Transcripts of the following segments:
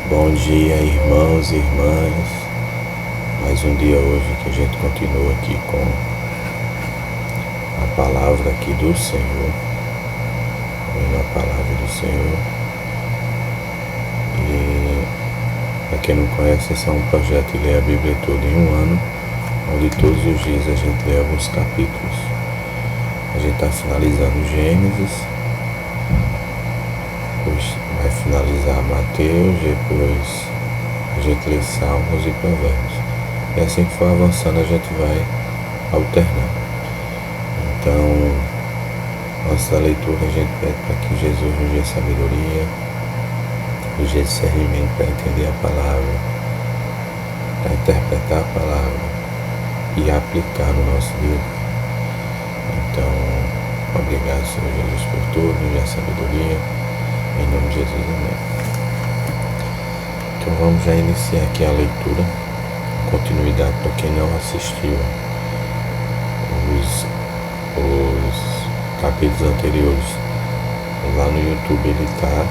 Bom dia, irmãos e irmãs. Mais um dia hoje que a gente continua aqui com a palavra aqui do Senhor, ouvindo a palavra do Senhor. E para quem não conhece, esse é um projeto de ler a Bíblia toda em um ano, onde todos os dias a gente lê alguns capítulos. A gente está finalizando Gênesis, depois vai finalizar Mateus, depois a gente lê Salmos e Provérbios. E assim que for avançando, a gente vai alternando. Então, nossa leitura, a gente pede para que Jesus nos dê sabedoria, nos dê discernimento para entender a palavra, para interpretar a palavra e aplicar no nosso dia. Então, obrigado, Senhor Jesus, por tudo, nos dê sabedoria, em nome de Jesus, amém. Então vamos já iniciar aqui a leitura, continuidade para quem não assistiu os capítulos anteriores. Lá no YouTube ele está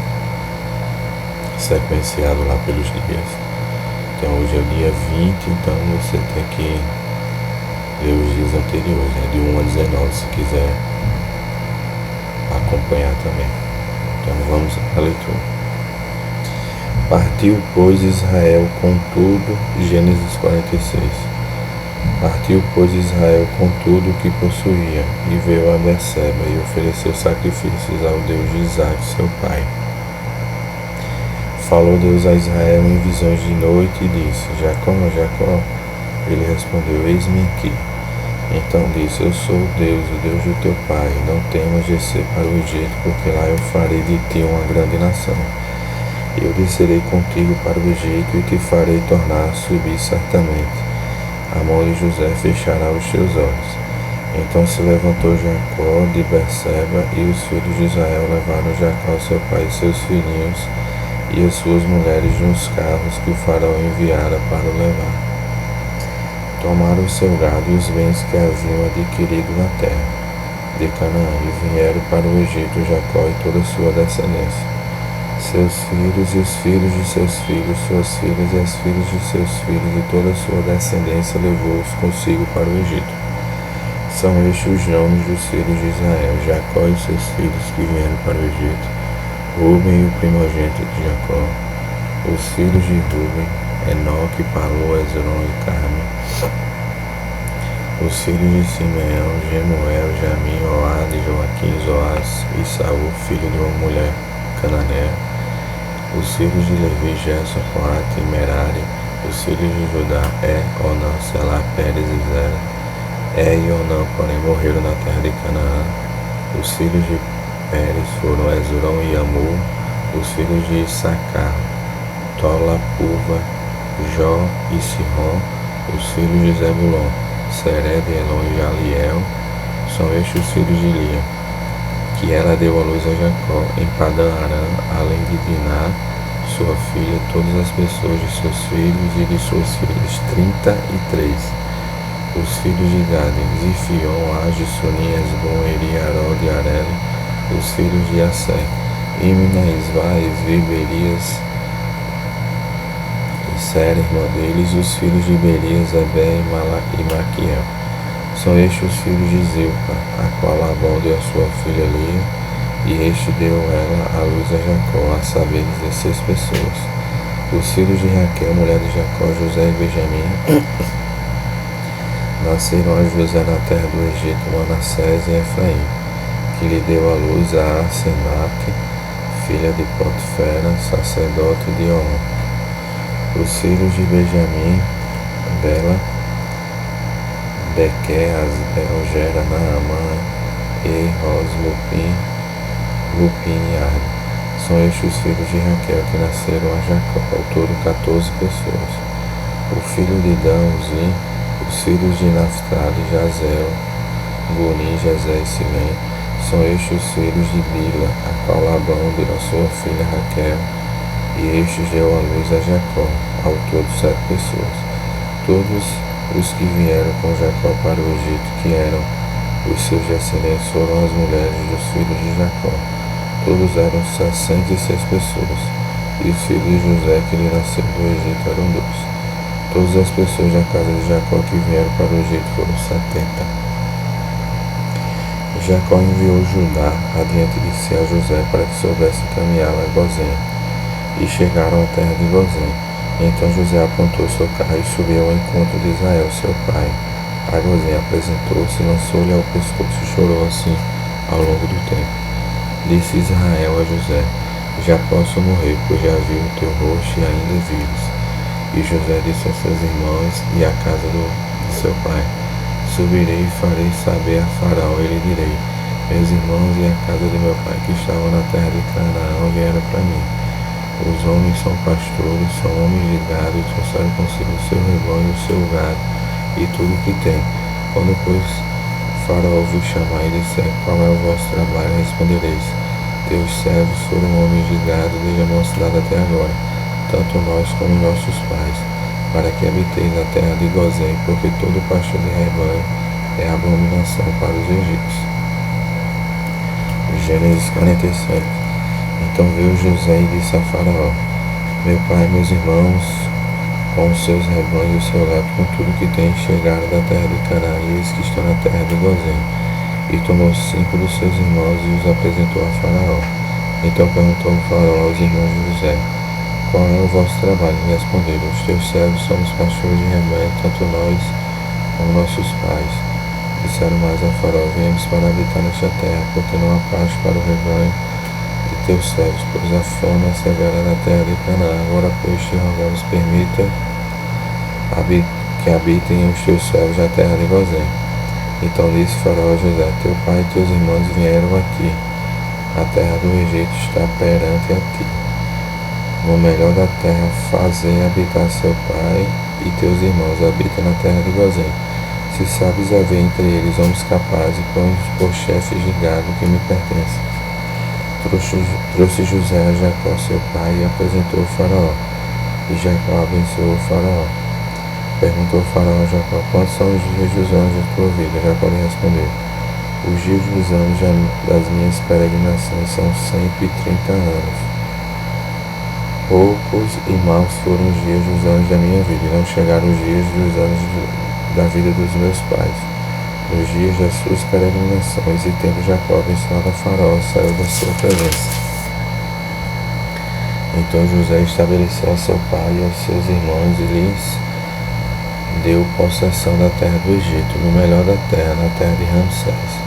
sequenciado lá pelos dias. Então hoje é o dia 20, então você tem que ler os dias anteriores, de 1 a 19, se quiser acompanhar também. Então vamos à leitura. Partiu, pois, Israel com tudo, Gênesis 46. Partiu, pois, Israel com tudo o que possuía, e veio a Berseba, e ofereceu sacrifícios ao Deus de Isaque, seu pai. Falou Deus a Israel em visões de noite e disse: Jacó, Jacó. Ele respondeu: Eis-me aqui. Então disse: Eu sou Deus, o Deus do teu pai. Não temas descer para o Egito, porque lá eu farei de ti uma grande nação. Eu descerei contigo para o Egito e te farei tornar a subir certamente. A mão de José fechará os teus olhos. Então se levantou Jacó de Berseba, e os filhos de Israel levaram Jacó, seu pai, e seus filhinhos, e as suas mulheres nos carros que o faraó enviara para o levar. Tomaram o seu gado e os bens que haviam adquirido na terra de Canaã, e vieram para o Egito Jacó e toda a sua descendência, seus filhos e os filhos de seus filhos, suas filhas e as filhas de seus filhos, e toda a sua descendência levou-os consigo para o Egito. São estes os nomes dos filhos de Israel: Jacó e seus filhos que vieram para o Egito, Ruben, o primogênito de Jacó, os filhos de Ruben, Enoque, Palô, Hezron e Carme, os filhos de Simeão, Gemuel, Jamim, Oade, Joaquim, Zoaz e Saul, filho de uma mulher cananeia, os filhos de Levi, Gerson, Coate e Merari, os filhos de Judá, Onã, Selá, Pérez e Zera. E Onã, porém, morreram na terra de Canaã. Os filhos de Pérez foram Hezron e Amur. Os filhos de Issacar, Tola, Purva, Jó e Sihon. Os filhos de Zebulon, Sered, Elon e Jaliel. São estes os filhos de Lia, que ela deu à luz a Jacó em Padã Arã, além de Diná, sua filha, todas as pessoas de seus filhos e de suas filhas, 33. Os filhos de Gade, Zifion, Age, Sunim, Esbom, Eri, Arod e Areli. Os filhos de Assé, Imna, Isvá, Esvi, Berias e Sera, irmã deles. Os filhos de Berias, Ebé e Maquiel. São estes os filhos de Zilpa, a qual Labão deu a sua filha Lia, e este deu ela à luz a Jacó, a saber, 16 pessoas. Os filhos de Raquel, mulher de Jacó, José e Benjamim, nasceram a José na terra do Egito, Manassés e Efraim, que lhe deu à luz a Asenate, filha de Potifera, sacerdote de On. Os filhos de Benjamim, Bela, Bequer, Asbel, Gera, Naamã, Ros, Lupim e Arde. São estes os filhos de Raquel que nasceram a Jacó, ao todo 14 pessoas. O filho de Dan, Uzi. Os filhos de Naphtali, Jazel, Guni, Jezé e Silém. São estes os filhos de Bila, a qual Labão deu a sua filha Raquel, e estes deu à luz a Jacó, ao todo 7 pessoas. Todos os que vieram com Jacó para o Egito, que eram os seus descendentes, foram as mulheres dos filhos de Jacó. Todos eram 66 pessoas. e os filhos de José que lhe nasceram do Egito eram 12. Todas as pessoas da casa de Jacó que vieram para o Egito foram 70. Jacó enviou Judá adiante de si a José para que soubesse caminhar a Gozém, e chegaram à terra de Gozém. Então José apontou seu carro e subiu ao encontro de Israel, seu pai. A Gozém apresentou-se, lançou-lhe ao pescoço e chorou assim ao longo do tempo. Disse Israel a José: já posso morrer, pois já vi o teu rosto e ainda vives. E José disse a seus irmãos e à casa de seu pai: subirei e farei saber a Faraó, e lhe direi: meus irmãos e a casa de meu pai que estavam na terra de Canaã vieram para mim. Os homens são pastores, são homens de gado, e trouxeram consigo o seu rebanho, o seu gado e tudo o que tem. Quando, pois, Faraó vos chamar e disser: qual é o vosso trabalho? Respondereis: teus servos foram homens de gado desde a mocidade até agora, tanto nós como nossos pais, para que habiteis na terra de Gozém, porque todo pastor de rebanho é abominação para os egípcios. Gênesis 47. Então veio José e disse a Faraó: meu pai e meus irmãos, com os seus rebanhos e o seu gado, com tudo que tem, chegaram da terra de Canaã, e eis que estão na terra de Gozém. E tomou 5 dos seus irmãos e os apresentou a Faraó. Então perguntou o Faraó aos irmãos de José: qual é o vosso trabalho? E responderam: os teus servos somos pastores de rebanho, tanto nós como nossos pais. Disseram mais a Faraó: viemos para habitar nesta terra, porque não há pasto para o rebanho de teus servos, pois a fome é severa na terra de Canaã. Agora, pois, te rogamos, permita que habitem os teus servos na terra de Gozém. Então disse Faraó a José: teu pai e teus irmãos vieram aqui. A terra do Egito está perante a ti. No melhor da terra fazei habitar seu pai e teus irmãos habitem na terra de Gozém. Se sabes haver entre eles homens capazes, põe-os por chefes de gado que me pertencem. Trouxe José a Jacó seu pai e apresentou o Faraó. E Jacó abençoou o Faraó. Perguntou o Faraó a Jacó: quantos são os dias dos anos da tua vida? Jacó lhe respondeu: os dias dos anos das minhas peregrinações são 130 anos. Poucos e maus foram os dias dos anos da minha vida, e não chegaram os dias dos anos da vida dos meus pais. Nos dias das suas peregrinações, e tendo Jacó abençoado a Faraó, saiu da sua presença. Então José estabeleceu a seu pai e aos seus irmãos e lhes deu possessão da terra do Egito, no melhor da terra, na terra de Ramsés,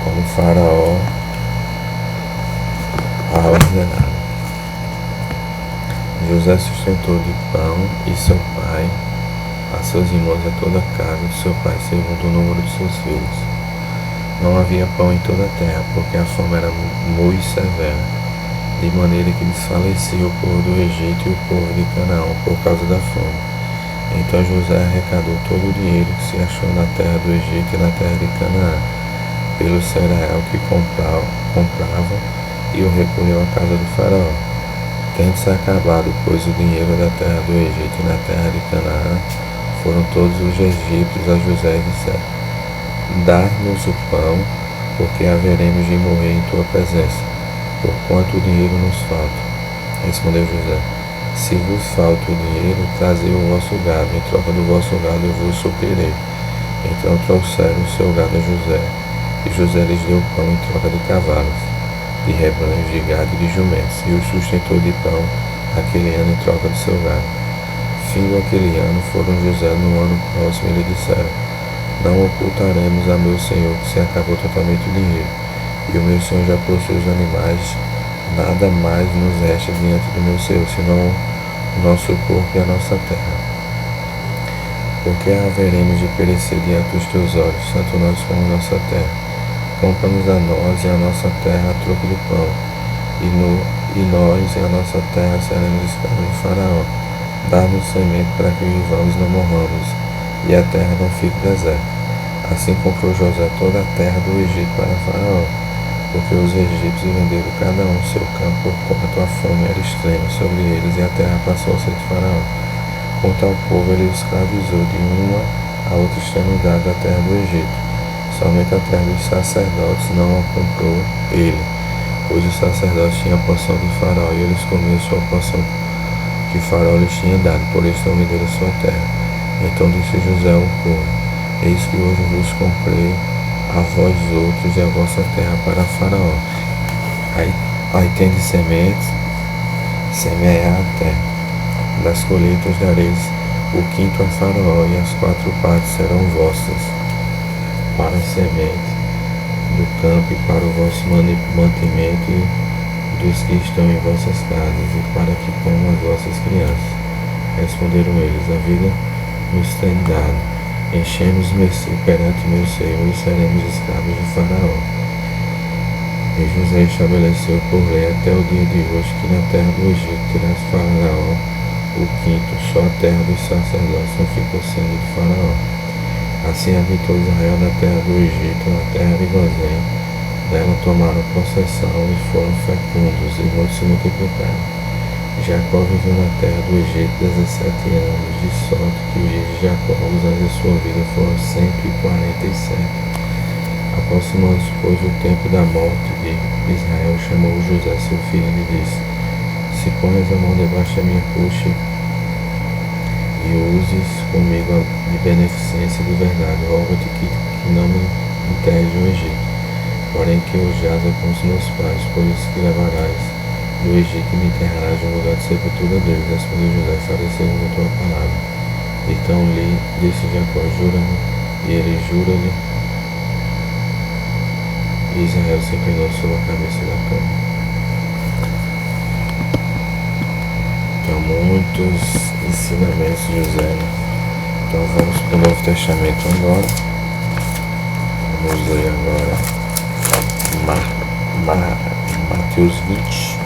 como Faraó a ordenado. José sustentou de pão e seu pai, a seus irmãos e a toda a casa de seu pai, segundo o número de seus filhos. Não havia pão em toda a terra, porque a fome era muito severa, de maneira que desfalecia o povo do Egito e o povo de Canaã por causa da fome. Então José arrecadou todo o dinheiro que se achou na terra do Egito e na terra de Canaã, pelo cereal que compravam, e o recolheu à casa do Faraó. Tendo-se acabado, pois, o dinheiro da terra do Egito e na terra de Canaã, foram todos os egípcios a José e disseram: dá-nos o pão, porque haveremos de morrer em tua presença, porquanto o dinheiro nos falta. Respondeu José: se vos falta o dinheiro, trazei o vosso gado, em troca do vosso gado eu vos suprirei. Então trouxeram o seu gado a José, e José lhes deu pão em troca de cavalos, de rebanhos, de gado e de jumentos, e os sustentou de pão aquele ano em troca do seu gado. Findo aquele ano, foram José no ano próximo e lhe disseram: não ocultaremos a meu senhor que se acabou totalmente o dinheiro, e o meu senhor já possui os animais, nada mais nos resta diante do meu senhor, senão o nosso corpo e a nossa terra. Porque haveremos de perecer diante dos teus olhos, tanto nós como nossa terra. Compra-nos a nós e a nossa terra a troco do pão, e nós e a nossa terra seremos escravos de Faraó. Dá-nos semente para que vivamos e não morramos, e a terra não fique deserta. Assim comprou José toda a terra do Egito para Faraó, porque os egípcios venderam cada um seu campo, porquanto a fome era extrema sobre eles, e a terra passou a ser de Faraó. Com tal povo ele os escravizou de uma a outra extremidade da terra do Egito. Somente a terra dos sacerdotes não a comprou ele, pois os sacerdotes tinham a porção de Faraó, e eles comiam sua porção que Faraó lhes tinha dado, por isso não venderam sua terra. Então disse José ao povo: Eis que hoje vos comprei a vós outros e a vossa terra para Faraó. Aí tende sementes, semear a terra. Das colheitas dareis o quinto a Faraó, e as 4 partes serão vossas, para a semente do campo e para o vosso mantimento dos que estão em vossas casas, e para que comam as vossas crianças. Responderam eles: a vida nos tem dado, enchemos mercê perante meu Senhor, e seremos escravos de Faraó. E José estabeleceu por lei até o dia de hoje que na terra do Egito terás Faraó o quinto, só a terra dos sacerdotes não ficou sendo de Faraó. Assim habitou Israel na terra do Egito, na terra de Gozém. Dela tomaram possessão e foram fecundos, e muitos se multiplicaram. Jacó viveu na terra do Egito 17 anos, de sorte que os dias de Jacó, os anos de sua vida, foram 147. Aproximando-se, pois, o tempo da morte de Israel, chamou José seu filho e lhe disse: Se pões a mão debaixo da minha coxa e uses comigo de beneficência e de verdade, rogo-te que não me enterres no Egito, porém que eu jaza com os meus pais, por isso que levarás do Egito e me enterrarás no lugar de sepultura deles. Respondeu José: farei segundo a tua palavra. Então lhe disse Jacó: jura-me. E ele jura-lhe. E Israel se inclinou sobre a cabeça da cama. Então, muitos ensinamentos de José. Então, vamos para o Novo Testamento agora. Vamos ler agora Mateus 20.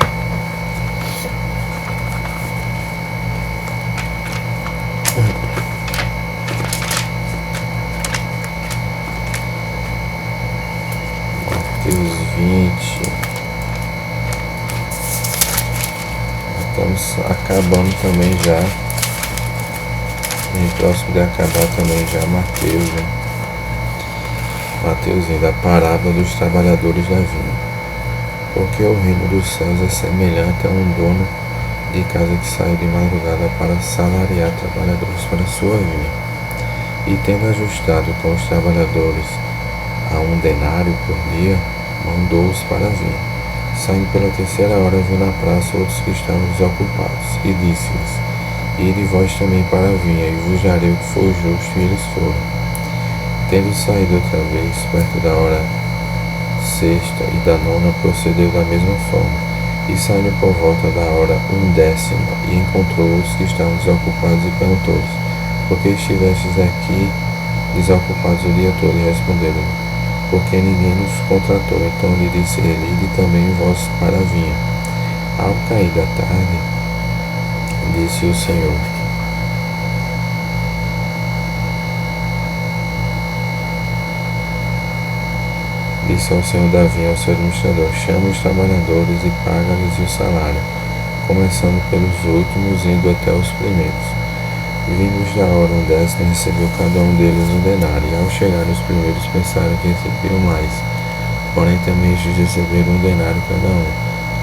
Mateus 20. Estamos acabando também já. E próximo de acabar também já Mateus, né? Mateus, da parábola dos trabalhadores da vinha. Porque o reino dos céus é semelhante a um dono de casa que saiu de madrugada para salariar trabalhadores para sua vinha. E tendo ajustado com os trabalhadores a 1 denário por dia, mandou-os para a vinha. Saindo pela 3ª hora, viu na praça outros que estavam desocupados, e disse-lhes: Ide vós também para a vinha, e vos darei o que for justo. E eles foram. Tendo saído outra vez, perto da hora 6ª e da 9ª, procedeu da mesma forma. E saindo por volta da hora 1ª, e encontrou outros que estavam desocupados, e perguntou-lhes: Por que estivestes aqui desocupados o dia todo? E responderam-lhe: Porque ninguém nos contratou. Então lhe disse ele: Ide também vós para a vinha. Ao cair da tarde, disse o Senhor: Disse ao Senhor da vinha, ao seu administrador: Chama os trabalhadores e paga-lhes o salário, começando pelos últimos, indo até os primeiros. Vindos da hora 1ª, recebeu cada um deles 1 denário. E ao chegar os primeiros, pensaram que recebiam mais, porém também estes receberam 1 denário cada um.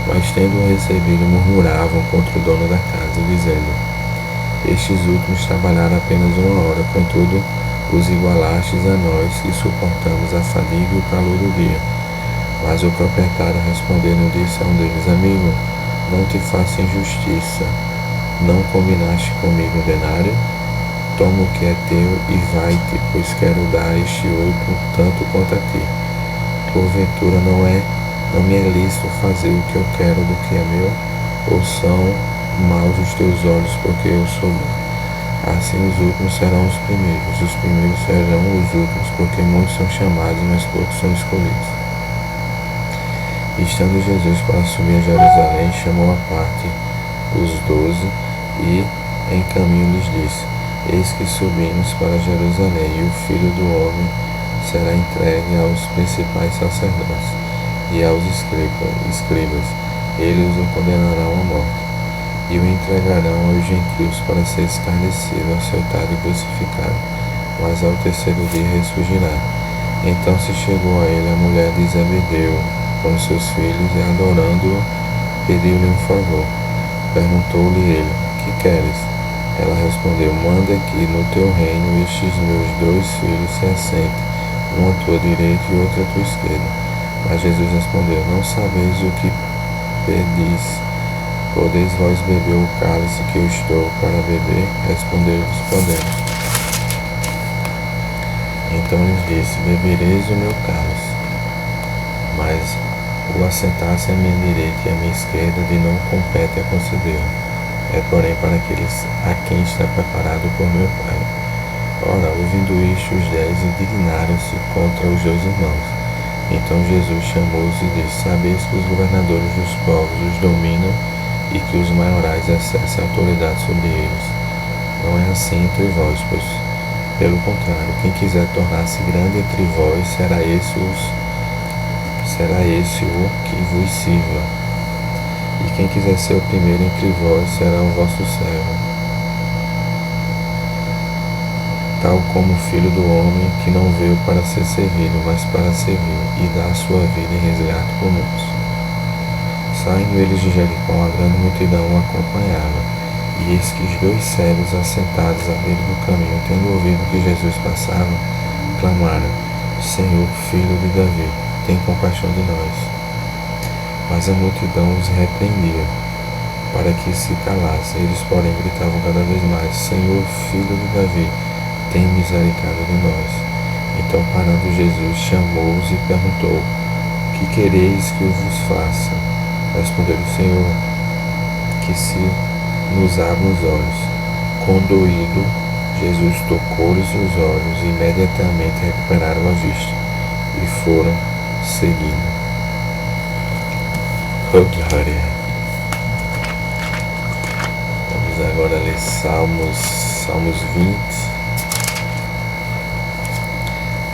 Mas tendo recebido, murmuravam contra o dono da casa, dizendo: Estes últimos trabalharam apenas 1 hora, contudo os igualastes a nós, que suportamos a fadiga e o calor do dia. Mas o proprietário, respondendo, disse a um deles: Amigo, não te faço injustiça. Não combinaste comigo 1 denário? Toma o que é teu e vai-te, pois quero dar a este outro tanto quanto a ti. Porventura não me é lícito fazer o que eu quero do que é meu? Ou são maus os teus olhos, porque eu sou bom? Assim os últimos serão os primeiros serão os últimos, porque muitos são chamados, mas poucos são escolhidos. E estando Jesus para subir a Jerusalém, chamou à parte os 12, e em caminho lhes disse: Eis que subimos para Jerusalém, e o Filho do Homem será entregue aos principais sacerdotes e aos escribas. Eles o condenarão à morte, e o entregarão aos gentios para ser escarnecido, açoitado e crucificado, mas ao 3º dia ressurgirá. Então se chegou a ele a mulher de Zebedeu com os seus filhos e, adorando-o, pediu-lhe um favor. Perguntou-lhe ele: que queres? Ela respondeu: manda que no teu reino estes meus 2 filhos se assentem, um à tua direita e outro à tua esquerda. Mas Jesus respondeu: não sabeis o que pedis. Podeis vós beber o cálice que eu estou para beber? Respondeu-lhes Podemos. Então lhes disse: bebereis o meu cálice, mas o assentar-se à minha direita e à minha esquerda de não compete a concedê-lo. É porém para aqueles a quem está preparado por meu Pai. Ora, ouvindo isto, os 10 indignaram-se contra os 2 irmãos. Então Jesus chamou-os e disse: sabeis que os governadores dos povos os dominam e que os maiorais exercem autoridade sobre eles. Não é assim entre vós, pois, pelo contrário, quem quiser tornar-se grande entre vós, será esse o que vos sirva. E quem quiser ser o primeiro entre vós, será o vosso servo. Tal como o Filho do Homem, que não veio para ser servido, mas para servir, e dar a sua vida em resgate por muitos. Saindo eles de Jericó, uma grande multidão o acompanhava. E eis que os 2 cegos assentados à beira do caminho, tendo ouvido que Jesus passava, clamaram: Senhor, Filho de Davi, tem compaixão de nós. Mas a multidão os repreendia, para que se calassem. Eles, porém, gritavam cada vez mais: Senhor, Filho de Davi, tem misericórdia de nós. Então, parando Jesus, chamou-os e perguntou: que quereis que eu vos faça? Respondeu o Senhor: que se nos abra os olhos. Condoído, Jesus tocou-lhes os olhos e imediatamente recuperaram a vista e foram seguindo. Oh, glória! Vamos agora ler Salmos 20.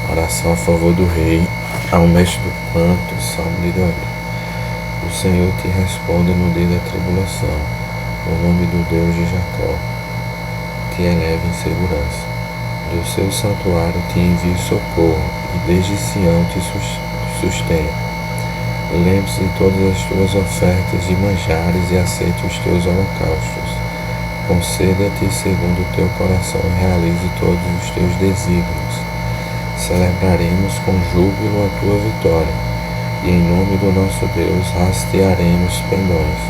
Oração a favor do rei, ao mestre do canto, Salmo de Davi. O Senhor te responde no dia da tribulação, o nome do Deus de Jacó te eleva em segurança. Do seu santuário te envia socorro, e desde Sião te sustenta. Lembre-se de todas as tuas ofertas de manjares e aceite os teus holocaustos. Conceda-te segundo o teu coração e realize todos os teus desígnios. Celebraremos com júbilo a tua vitória, e em nome do nosso Deus hastearemos pendões.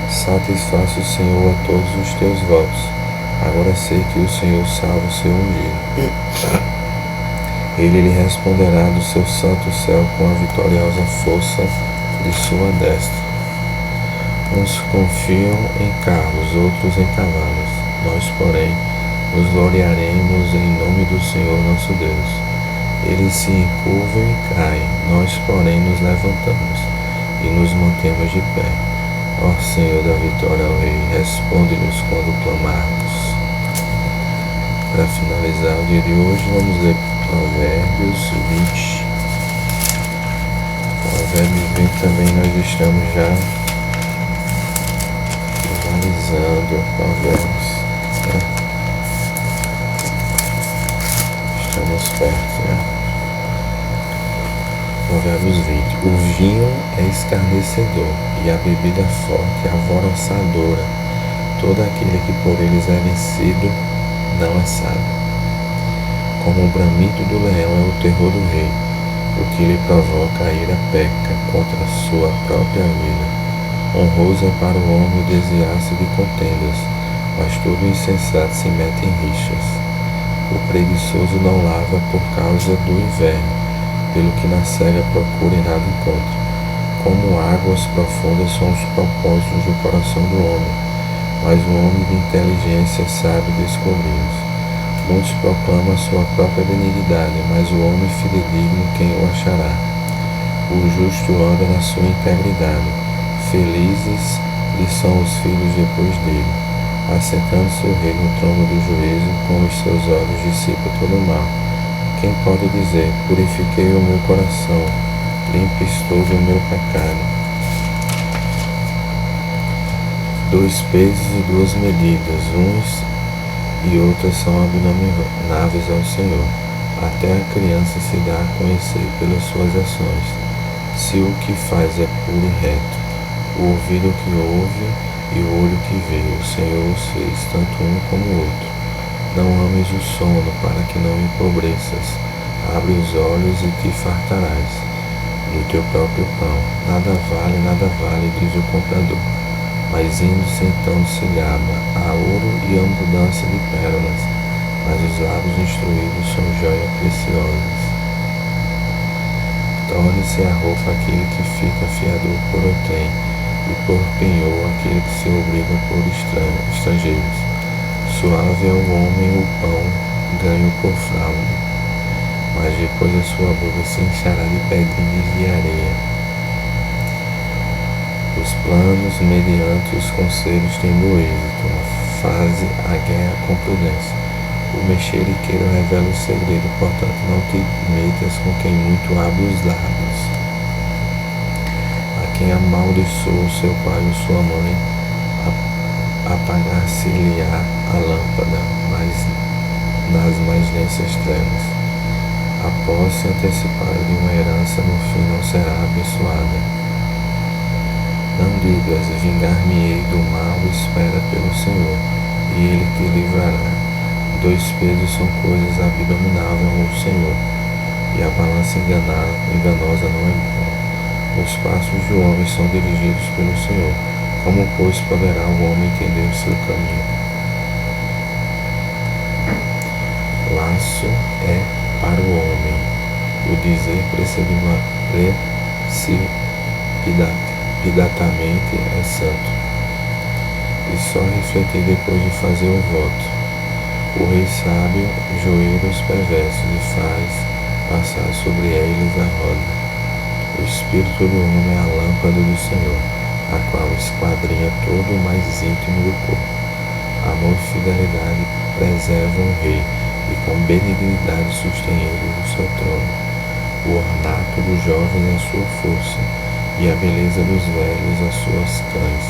Satisfaça o Senhor a todos os teus votos. Agora sei que o Senhor salva o seu ungido. Ele lhe responderá do seu santo céu com a vitoriosa força de sua destra. Uns confiam em carros, outros em cavalos. Nós, porém, nos gloriaremos em nome do Senhor nosso Deus. Eles se encurvam e caem, nós, porém, nos levantamos e nos mantemos de pé. Ó Senhor da vitória ao Rei, responde-nos quando clamarmos. Para finalizar o dia de hoje, vamos ler Provérbios 20. Provérbios 20 também nós estamos já finalizando Provérbios, né? Estamos perto, né? Provérbios 20. O vinho é escarnecedor e a bebida forte alvoroçadora. Todo aquele que por eles é vencido não é sábio. Como o bramido do leão é o terror do rei, o que lhe provoca a ira peca contra a sua própria vida. Honroso é para o homem o desviar-se de contendas, mas todo insensato se mete em rixas. O preguiçoso não lava por causa do inverno, pelo que na cega procura e nada encontra. Como águas profundas são os propósitos do coração do homem, mas o homem de inteligência sabe descobri-los. Muitos proclamam a sua própria benignidade, mas o homem fidedigno quem o achará? O justo anda na sua integridade, felizes lhe são os filhos depois dele. Assentando-se o rei no trono do juízo, com os seus olhos dissipa todo o mal. Quem pode dizer: purifiquei o meu coração, limpo estou do meu pecado? 2 pesos e 2 medidas, uns e outras são abomináveis ao Senhor. Até a criança se dá a conhecer pelas suas ações. Se o que faz é puro e reto, o ouvido que ouve e o olho que vê, o Senhor os fez, tanto um como o outro. Não ames o sono, para que não empobreças. Abre os olhos e te fartarás do teu próprio pão. Nada vale, diz o comprador. Mas indo-se então se gaba a ouro e a abundância de pérolas. Mas os lábios instruídos são joias preciosas. Torne-se a roupa aquele que fica fiador por outrem, e por penhor aquele que se obriga por estrangeiros. Suave é o homem o pão, ganho por fraude, mas depois a sua boca se enchará de pedrinhas de areia. Os planos mediante os conselhos têm bom êxito, faze a guerra com prudência. O mexeriqueiro revela o segredo, portanto não te metas com quem muito abre os lábios. A quem amaldiçoou seu pai ou sua mãe, apagar-se-lhe-á a lâmpada, mas nas mais densas trevas. A posse antecipada de uma herança no fim não será abençoada. Não digas, vingar-me-ei do mal, espera pelo Senhor, e Ele te livrará. Dois pesos são coisas abomináveis ao Senhor, e a balança enganosa não é boa. Os passos do homem são dirigidos pelo Senhor. Como, pois, poderá o homem entender o seu caminho? Laço é para o homem o dizer precipitadamente é santo, e só refletir depois de fazer o voto. O rei sábio joelha os perversos e faz passar sobre eles a roda. O espírito do homem é a lâmpada do Senhor, a qual esquadrinha todo o mais íntimo do corpo. Amor e fidelidade preservam o rei, e com benignidade sustém ele o seu trono. O ornato dos jovens é a sua força, e a beleza dos velhos as suas cães.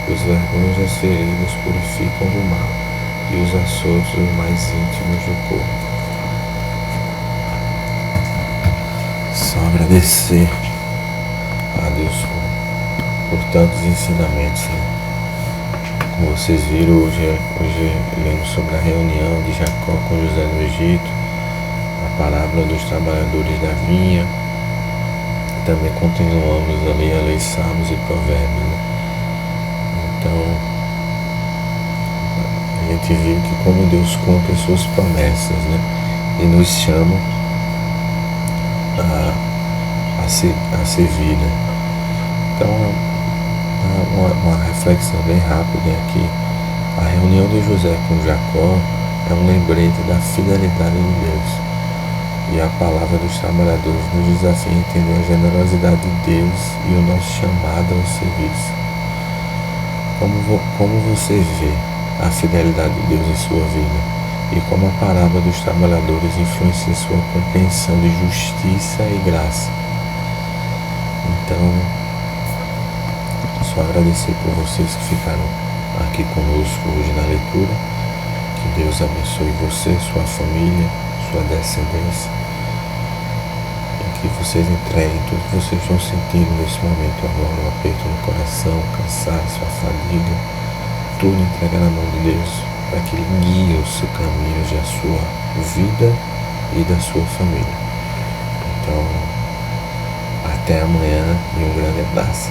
Os vergões das feridas purificam do mal, e os açoites os mais íntimos do corpo. Só agradecer a Deus por tantos ensinamentos, né? Como vocês viram, hoje lemos sobre a reunião de Jacó com José no Egito, a parábola dos trabalhadores da vinha. Também continuamos ali a ler Salmos e Provérbios, né? Então, a gente viu que como Deus cumpre suas promessas, né? E nos chama a servir, né? Então, uma reflexão bem rápida aqui. A reunião de José com Jacó é um lembrete da fidelidade de Deus. E a palavra dos trabalhadores nos desafia a entender a generosidade de Deus e o nosso chamado ao serviço. Como você vê a fidelidade de Deus em sua vida? E como a parábola dos trabalhadores influencia sua compreensão de justiça e graça? Então, só agradecer por vocês que ficaram aqui conosco hoje na leitura. Que Deus abençoe você, sua família, sua descendência. E que vocês entreguem tudo que vocês estão sentindo nesse momento agora, um aperto no coração, cansaço, a fadiga. Tudo entrega na mão de Deus, para que Ele guie os seus caminhos da sua vida e da sua família. Então, até amanhã e um grande abraço.